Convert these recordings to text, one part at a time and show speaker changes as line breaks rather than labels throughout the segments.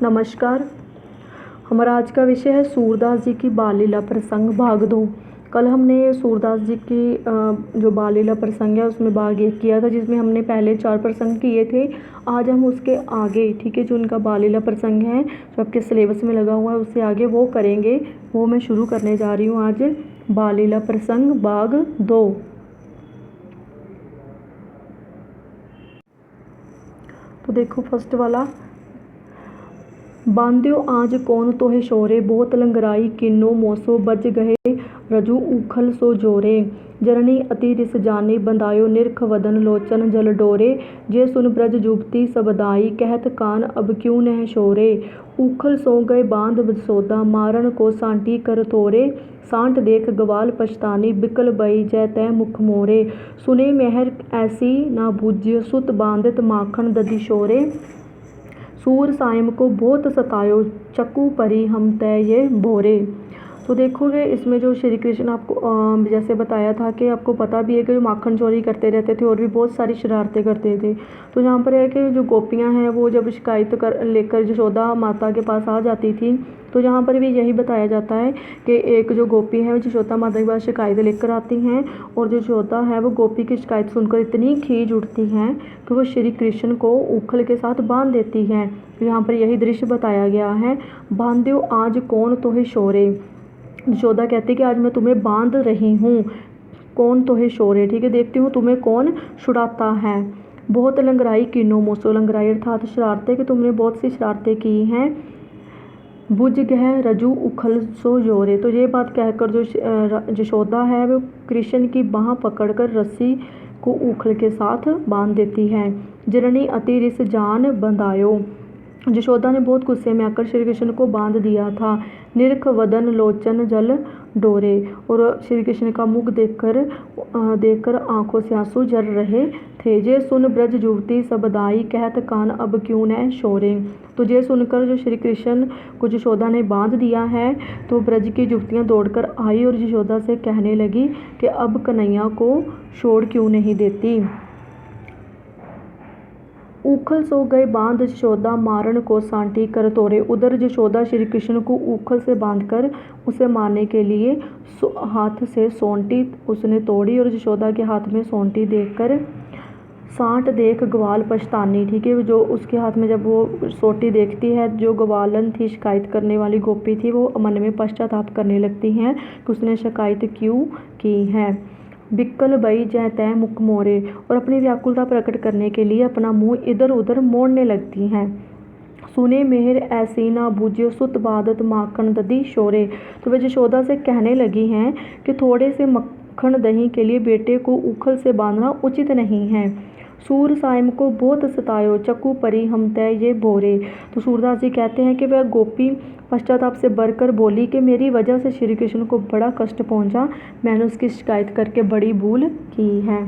नमस्कार। हमारा आज का विषय है सूरदास जी की बाल लीला प्रसंग भाग 2। कल हमने सूरदास जी की जो बाल लीला प्रसंग है उसमें भाग 1 किया था, जिसमें हमने पहले 4 प्रसंग किए थे। आज हम उसके आगे, ठीक है, जो उनका बाल लीला प्रसंग है जो आपके सिलेबस में लगा हुआ है उससे आगे वो करेंगे। वो मैं शुरू करने जा रही हूँ आज बाल लीला प्रसंग भाग 2। तो देखो फर्स्ट वाला, बांध्यो आज कौन तोहे शोरे, बहुत लंगराई किन्नो मोसो, बज गए रजू उखल सो जोरे। जननी अति रिस जानी, बंधायो निरख वदन लोचन जल डोरे। जे सुन ब्रज जुबती सबदाई, कहत कान अब क्यों नह शोरे। उखल सो गए बांध बसोदा, मारन को सांटी कर तोरे। सांट देख ग्वाल पछतानी, बिकल बई जय तय मुख मोरे। सुने मेहर ऐसी ना बूझ्य, सुत बांधित माखन दधि शोरे। सूर सायम को बहुत सतायो, चक्कू परी हम तय ये भोरे। तो देखोगे इसमें जो श्री कृष्ण आपको जैसे बताया था कि आपको पता भी है कि जो माखन चोरी करते रहते थे और भी बहुत सारी शरारतें करते थे। तो यहाँ पर है कि जो गोपियाँ हैं वो जब शिकायत कर लेकर यशोदा माता के पास आ जाती थी, तो यहाँ पर भी यही बताया जाता है कि एक जो गोपी है वो यशोदा माता के पास शिकायत लेकर आती हैं, और जो यशोदा है वो गोपी की शिकायत सुनकर इतनी खींच उठती हैं कि वो श्री कृष्ण को उखल के साथ बांध देती हैं। तो यहाँ पर यही दृश्य बताया गया है, बांध्यो आज कौन तोहे शोरे। यशोदा कहती कि आज मैं तुम्हें बांध रही हूँ, कौन तोहे शोरे, ठीक है, देखती हूँ तुम्हें कौन छुड़ाता है। बहुत लंगराई किन्नो मोसो, लंगराई अर्थात शरारतें, कि तुमने बहुत सी शरारतें की हैं। बुझ गह रजू उखल सो जोरे, तो ये बात कहकर जो यशोदा है वो कृष्ण की बाह पकड़कर रस्सी को उखल के साथ बांध देती है। जननी अति रिस जान बंधायो, यशोदा ने बहुत गुस्से में आकर श्री कृष्ण को बांध दिया था। निरख वदन लोचन जल डोरे, और श्री कृष्ण का मुख देखकर आंखों से आंसू झर रहे थे। जे सुन ब्रज जुवती सबदाई, कहत कान अब क्यों न शोरे। तो ये सुनकर जो श्री कृष्ण को यशोदा ने बांध दिया है, तो ब्रज की युवतियाँ दौड़कर आई और यशोदा से कहने लगी कि अब कन्हैया को छोड़ क्यों नहीं देती। उखल सो गए बांध यशोदा, मारन को सांटी कर तोरे। उधर यशोदा श्री कृष्ण को उखल से बांधकर उसे मारने के लिए हाथ से सोंटी उसने तोड़ी, और यशोदा के हाथ में सोंटी देखकर सांट देख ग्वाल पछतानी, ठीक है, जो उसके हाथ में जब वो सोटी देखती है, जो ग्वालन थी शिकायत करने वाली गोपी थी, वो मन में पश्चाताप करने लगती हैं कि उसने शिकायत क्यों की है। बिक्कल बई जय तय मुख मोरे, और अपनी व्याकुलता प्रकट करने के लिए अपना मुंह इधर उधर मोड़ने लगती हैं। सुने मेहर ऐसी ना बूझ्यो, सुत बादत माखन दधी शोरे। तो वे यशोदा से कहने लगी हैं कि थोड़े से मक्खन दही के लिए बेटे को उखल से बांधना उचित नहीं है। सूर सायम को बहुत सतायो, चक्कू परी हम तय ये भोरे। तो सूरदास जी कहते हैं कि वह गोपी पश्चाताप से बढ़कर बोली कि मेरी वजह से श्री कृष्ण को बड़ा कष्ट पहुंचा, मैंने उसकी शिकायत करके बड़ी भूल की है।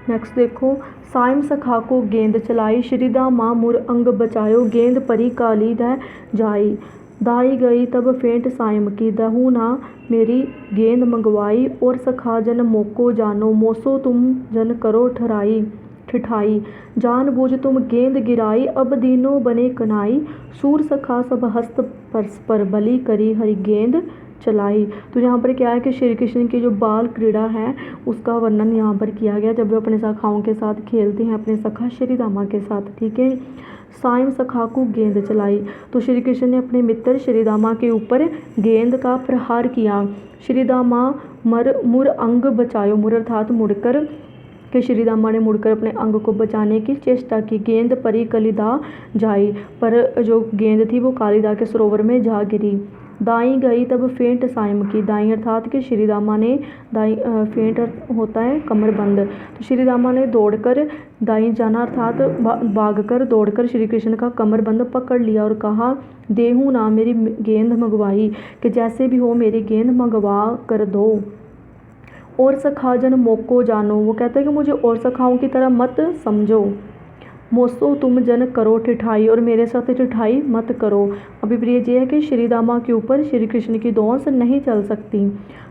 नेक्स्ट देखो, सायम सखा को गेंद चलाई, श्रीदा माँ मुर अंग बचायो। गेंद परी काली द जाई, दाई गई तब फेंट सायम की। दहू ना मेरी गेंद मंगवाई, और सखा जन मोको जानो। मोसो तुम जन करो ठिठाई, जान बूझ तुम गेंद गिराई। अब दीनो बने कनाई, सूर सखा सब हस्त परस्पर, बलि करी हरि गेंद चलाई। तो यहाँ पर क्या है कि श्री कृष्ण की जो बाल क्रीड़ा है उसका वर्णन यहाँ पर किया गया, जब वे अपने सखाओं के साथ खेलते हैं, अपने सखा श्री दामा के साथ, ठीक है। सायम सखा को गेंद चलाई, तो श्री कृष्ण ने अपने मित्र श्री दामा के ऊपर गेंद का प्रहार किया। श्री दामा मुर अंग बचायो, मुर अर्थात मुड़कर, कि श्री दामा ने मुड़कर अपने अंग को बचाने की चेष्टा की। गेंद परी कलिदा जाई, पर जो गेंद थी वो कालिदा के सरोवर में जा गिरी। दाई गई तब फेंट सायम की, दाई अर्थात कि श्री दामा ने दाई फेंट होता है कमरबंद, तो श्री दामा ने दौड़कर दाई जाना अर्थात भागकर दौड़कर श्री कृष्ण का कमरबंद पकड़ लिया और कहा, देहू ना मेरी गेंद मंगवाई, कि जैसे भी हो मेरी गेंद मंगवा कर दो। और सखा जन मोको जानो, वो कहता है कि मुझे और सखाओं की तरह मत समझो। मोसो तुम जन करो ठिठाई, और मेरे साथ ठिठाई मत करो। अभिप्रिय ये है कि श्री दामा के ऊपर श्री कृष्ण की दोंस नहीं चल सकती।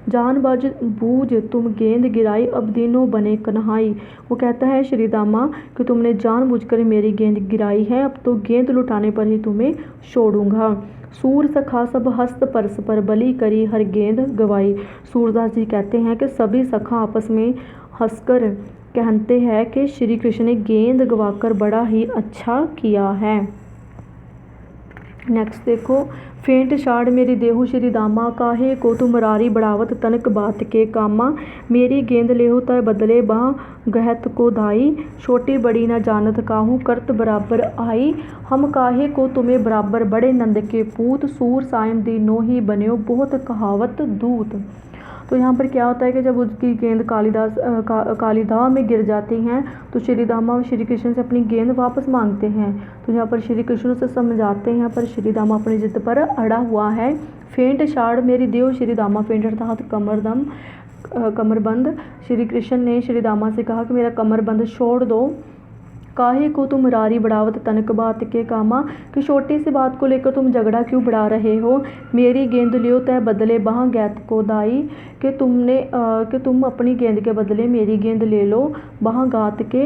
जान बाज बूझ तुम गेंद गिराई, अब दिनों बने कन्हाई। वो कहता है श्री दामा कि तुमने जानबूझकर मेरी गेंद गिराई है, अब तो गेंद लुटाने पर ही तुम्हें छोड़ूंगा। सूर सखा सब हस्त परस्पर, बलि करी हर गेंद गवाई। सूरदास जी कहते हैं कि सभी सखा आपस में हंसकर कहते हैं कि श्री कृष्ण ने गेंद गवाकर बड़ा ही अच्छा किया है। नेक्स्ट देखो, फेंट छाड़ मेरी देहु श्री दामा, काहे को तुम रारी बढ़ावत तनक बात के कामा। मेरी गेंद लेहु तय बदले बाँ गहत को दाई, छोटी बड़ी न जानत काहू करत बराबर आई। हम काहे को तुम्हें बराबर बड़े नंद के पूत, सूर सायम दीनो ही बन्यो बहुत कहावत दूत। तो यहाँ पर क्या होता है कि जब उसकी गेंद कालीदाह में गिर जाती हैं तो श्री दामा श्री कृष्ण से अपनी गेंद वापस मांगते हैं। तो यहाँ पर श्री कृष्ण उसे समझाते हैं, पर श्री दामा अपनी जिद पर अड़ा हुआ है। फेंट छाड़ मेरी देव श्री दामा, फेंट अर्थात कमरबंद। श्री कृष्ण ने श्री दामा से कहा कि मेरा कमरबंद छोड़ दो। काहे को तुम रारी बढ़ावत तनक बात के कामा, कि छोटी सी बात को लेकर तुम झगड़ा क्यों बढ़ा रहे हो। मेरी गेंद लियो तय बदले बहाँ गैत को दाई, कि तुम अपनी गेंद के बदले मेरी गेंद ले लो। बहाँ गात के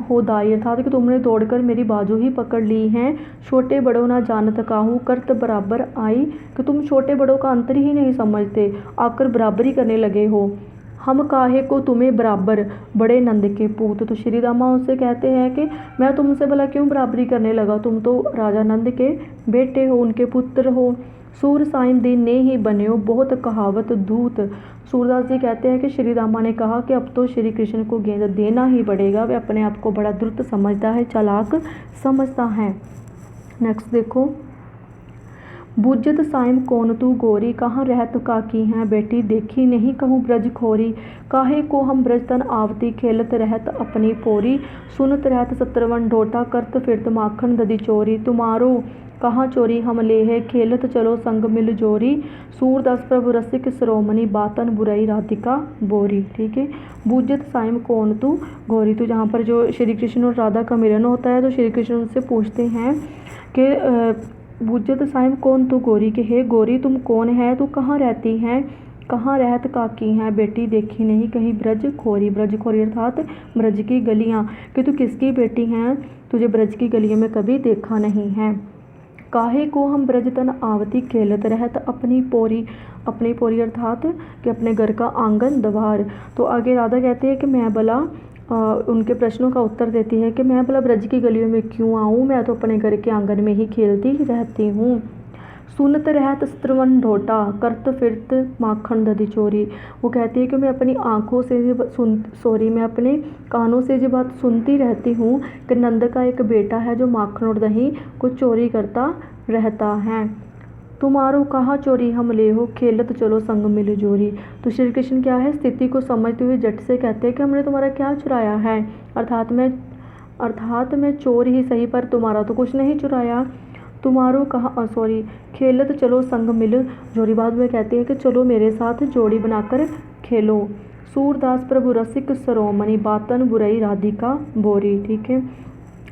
हो दाई अर्थात कि तुमने दौड़कर मेरी बाजू ही पकड़ ली हैं। छोटे बड़ों ना जानत काहू करत बराबर आई, कि तुम छोटे बड़ों का अंतर ही नहीं समझते, आकर बराबरी करने लगे हो। हम काहे को तुम्हें बराबर बड़े नंद के पूत। तो श्री दामा उससे कहते हैं कि मैं तुमसे भला क्यों बराबरी करने लगा, तुम तो राजा नंद के बेटे हो, उनके पुत्र हो। सूर साइम दीन ने ही बन्यो बहुत कहावत दूत। सूरदास जी कहते हैं कि श्री दामा ने कहा कि अब तो श्री कृष्ण को गेंद देना ही पड़ेगा, वे अपने आप को बड़ा द्रुत समझता है, चालाक समझता है। नेक्स्ट देखो, बुझत साइम कौन तू गोरी, कहाँ रहत काकी हैं बेटी देखी नहीं कहूँ ब्रज खोरी। काहे को हम ब्रज तन आवती, खेलत रहत अपनी पोरी। सुनत रहत सत्रवन ढोटा, करत फिरत माखन दधी चोरी। तुम्हारो कहाँ चोरी हम ले है, खेलत चलो संग मिल जोरी। सूरदास प्रभु रसिक शिरोमणि, बातन बुराई राधिका बोरी। ठीक है, बुझत साइम कौन तू गोरी। तो जहाँ पर जो श्री कृष्ण और राधा का मिलन होता है तो श्री कृष्ण उनसे पूछते हैं कि बुझत साइम कौन तू गोरी, के हे गोरी तुम कौन है, तू कहाँ रहती हैं, कहाँ रहत काकी हैं बेटी देखी नहीं कहीं ब्रज खोरी। ब्रज खोरी अर्थात ब्रज की गलियाँ, कि तू किसकी बेटी हैं, तुझे ब्रज की गलियों में कभी देखा नहीं है। काहे को हम ब्रज तन आवती, खेलत रहत अपनी पोरी। अपनी पोरी अर्थात कि अपने घर का आंगन द्वार। तो आगे राधा कहती है कि मैं भला उनके प्रश्नों का उत्तर देती है कि मैं भला ब्रज की गलियों में क्यों आऊँ, मैं तो अपने घर के आंगन में ही खेलती रहती हूँ। सुनत रहत स्त्रवन ढोटा, करत फिरत माखन दधी चोरी। वो कहती है कि मैं अपनी आँखों से मैं अपने कानों से ये बात सुनती रहती हूँ कि नंद का एक बेटा है जो माखन और दही को चोरी करता रहता है। तुम्हारो कहाँ चोरी हम ले हो, खेलत चलो संग मिल जोरी। तो श्री कृष्ण क्या है, स्थिति को समझते हुए जट से कहते हैं कि हमने तुम्हारा क्या चुराया है, अर्थात मैं चोर ही सही पर तुम्हारा तो कुछ नहीं चुराया। तुम्हारो कहाँ खेलत चलो संग मिल जोड़ी। बाद में कहते हैं कि चलो मेरे साथ जोड़ी बनाकर खेलो। सूरदास प्रभु रसिक शिरोमणि, बातन बुराई राधिका बोरी। ठीक है,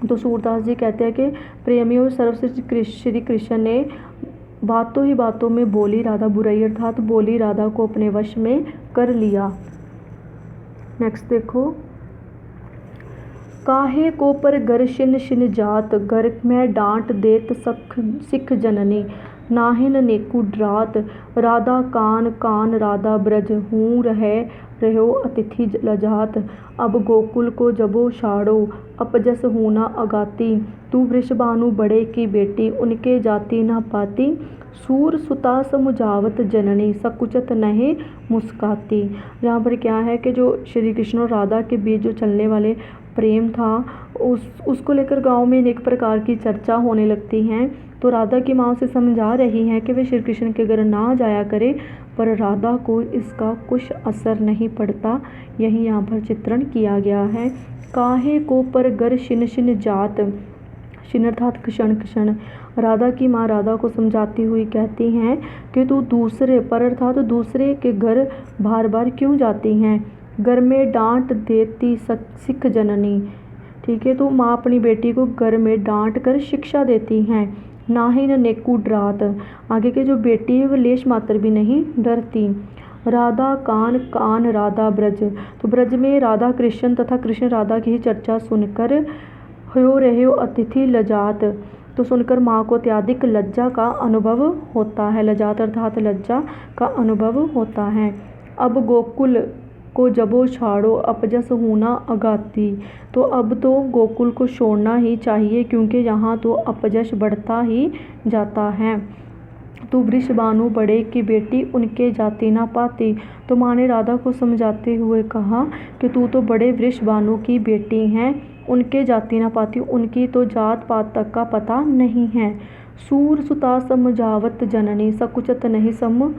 तो सूरदास जी कहते हैं कि प्रेमियों सर्वश्रेष्ठ श्री कृष्ण ने बातों ही बातों में बोली राधा बुराई अर्थात बोली राधा को अपने वश में कर लिया। नेक्स्ट देखो, काहे को पर गर शिन शिन जात, घर में डांट देत सिख जननी। नाहिन नेकु डरात, राधा कान कान राधा ब्रज हूँ रहो अतिथि लजात। अब गोकुल को जबो छाड़ो, अपजस हूँ न अगाती। तू वृषभानु बड़े की बेटी, उनके जाति न पाती। सूर सुता समुझावत जननी, सकुचत नहे मुस्काती। यहाँ पर क्या है कि जो श्री कृष्ण और राधा के बीच जो चलने वाले प्रेम था उसको लेकर गांव में अनेक प्रकार की चर्चा होने लगती हैं। तो राधा की माँ उसे समझा रही हैं कि वे श्री कृष्ण के घर ना जाया करे, पर राधा को इसका कुछ असर नहीं पड़ता। यही यहाँ पर चित्रण किया गया है। काहे को पर गर शिन शिन जात, शिन अर्थात क्षण क्षण। राधा की माँ राधा को समझाती हुई कहती हैं कि तू दूसरे पर अर्थात दूसरे के घर बार बार क्यों जाती हैं। घर में डांट देती सिख जननी। ठीक ठीक है। तो माँ अपनी बेटी को घर में डांट कर शिक्षा देती हैं। नाहि न नेकु डरात, आगे के जो बेटी है वो लेश मात्र भी नहीं डरती। राधा कान कान राधा ब्रज, तो ब्रज में राधा कृष्ण तथा कृष्ण राधा की ही चर्चा सुनकर हो रहे हो अतिथि लजात, तो सुनकर माँ को अत्यधिक लज्जा का अनुभव होता है। लजात अर्थात लज्जा का अनुभव होता है। अब गोकुल को जबो छाड़ो अपजस होना अगाती, तो अब तो गोकुल को छोड़ना ही चाहिए क्योंकि यहाँ तो अपजश बढ़ता ही जाता है। तो वृषभानु बड़े की बेटी उनके जाति ना पाती, तो माँ ने राधा को समझाते हुए कहा कि तू तो बड़े वृषभानु की बेटी हैं, उनके जाति ना पाती, उनकी तो जात पात तक का पता नहीं है। सूर सुता समझावत जननी सकुचत नहीं सम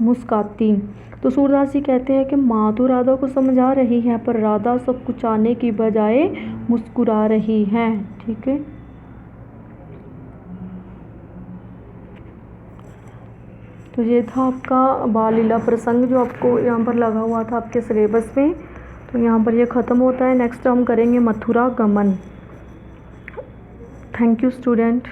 मुस्काती, तो सूरदास जी कहते हैं कि माँ तो राधा को समझा रही है पर राधा सब कुचाने की बजाय मुस्कुरा रही है। ठीक है। तो ये था आपका बाल लीला प्रसंग जो आपको यहाँ पर लगा हुआ था आपके सिलेबस में। तो यहाँ पर ये ख़त्म होता है। नेक्स्ट हम करेंगे मथुरा गमन। Thank you student.